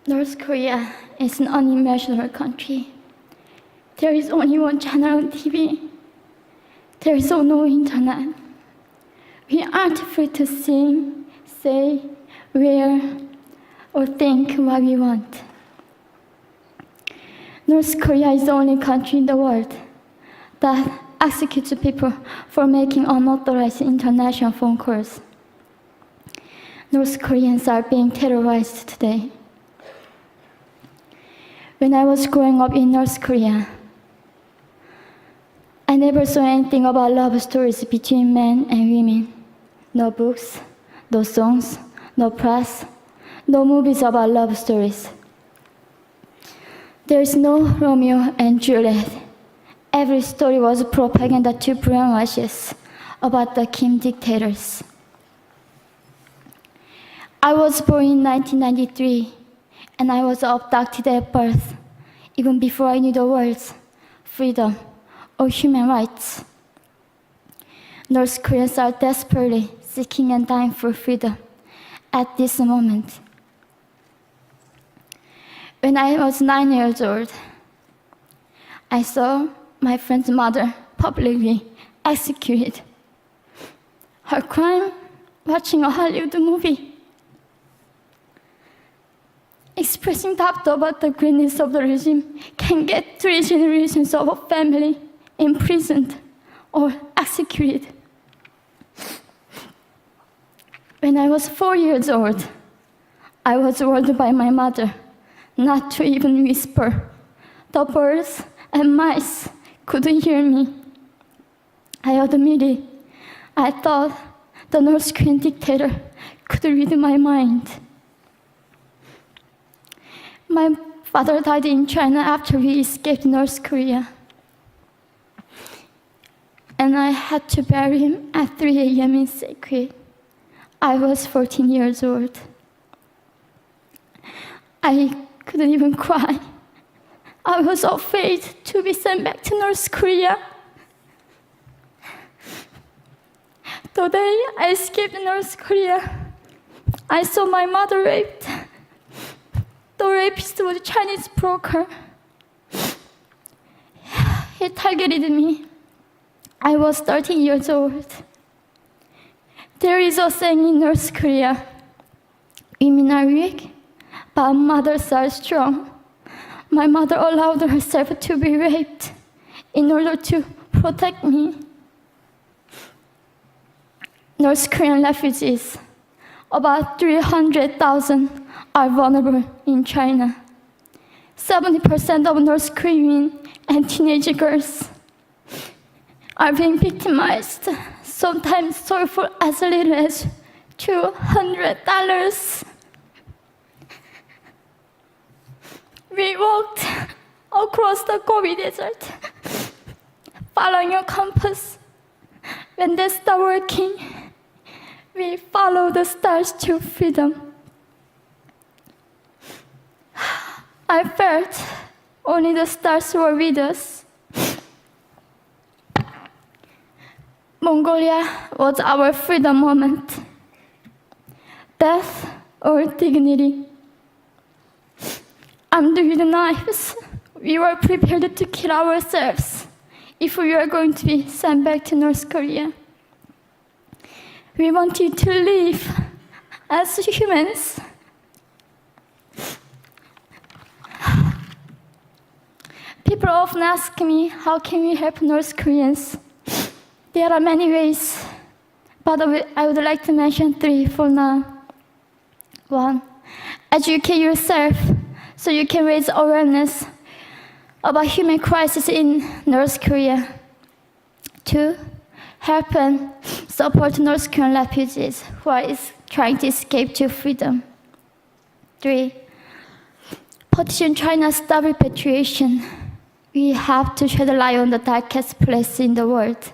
North Korea is an unimaginable country. There is only one channel on TV. There is no internet. We aren't free to sing, say, wear, or think what we want. North Korea is the only country in the world that executes people for making unauthorized international phone calls. North Koreans are being terrorized today. When I was growing up in North Korea, I never saw anything about love stories between men and women. No books, no songs, no press, no movies about love stories. There is no Romeo and Juliet. Every story was propaganda to brainwashes about the Kim dictators. I was born in 1993, and I was abducted at birth, even before I knew the words freedom or human rights. North Koreans are desperately seeking and dying for freedom at this moment. When I was 9 years old, I saw my friend's mother publicly executed. Her crime? Watching a Hollywood movie. Expressing doubt about the greatness of the regime can get 3 generations of a family imprisoned or executed. When I was 4 years old, I was warned by my mother not to even whisper. The birds and mice couldn't hear me. I admitted I thought the North Korean dictator could read my mind. My father died in China after we escaped North Korea. And I had to bury him at 3 a.m. in secret. I was 14 years old. I couldn't even cry. I was afraid to be sent back to North Korea. The day I escaped North Korea, I saw my mother raped. The rapist was a Chinese broker. He targeted me. I was 13 years old. There is a saying in North Korea, women are weak, but mothers are strong. My mother allowed herself to be raped in order to protect me. North Korean refugees, about 300,000, are vulnerable in China. 70% of North Korean and teenage girls are being victimized, sometimes sold for as little as $200. We walked across the Gobi Desert, following a compass. When they stopped working, we followed the stars to freedom. I felt only the stars were with us. Mongolia was our freedom moment. Death or dignity. Armed with knives, we were prepared to kill ourselves if we were going to be sent back to North Korea. We wanted to live as humans. People often ask me, how can we help North Koreans? There are many ways, but I would like to mention 3 for now. 1, educate yourself so you can raise awareness about human crisis in North Korea. 2, help and support North Korean refugees who are trying to escape to freedom. 3, petition China's stop repatriation. We have to shed light on the darkest place in the world.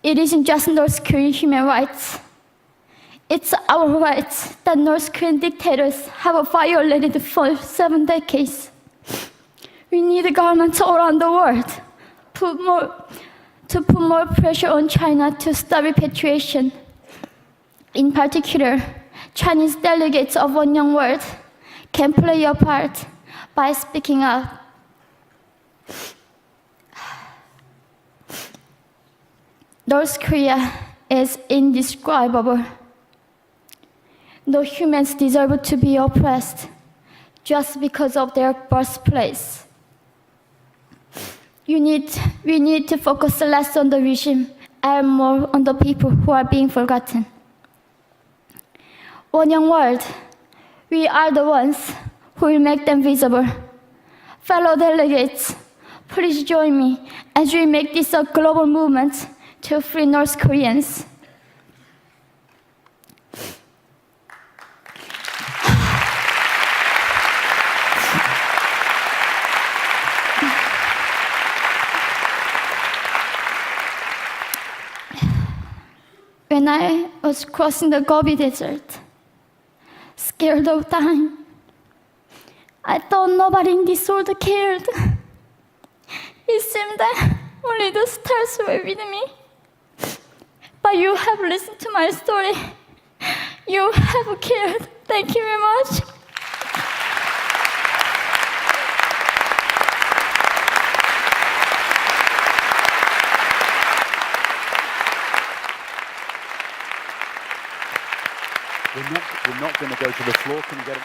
It isn't just North Korean human rights. It's our right that North Korean dictators have violated for 7 decades. We need governments all around the world to put more pressure on China to stop repatriation. In particular, Chinese delegates of One Young World can play a part by speaking out. North Korea is indescribable. No humans deserve to be oppressed just because of their birthplace. We need to focus less on the regime and more on the people who are being forgotten. One Young World, we are the ones who will make them visible. Fellow delegates, please join me as we make this a global movement to free North Koreans. When I was crossing the Gobi Desert, scared of dying, I thought nobody in this world cared. It seemed that only the stars were with me. But you have listened to my story. You have cared. Thank you very much. We're not going to go to the floor. Can you get it?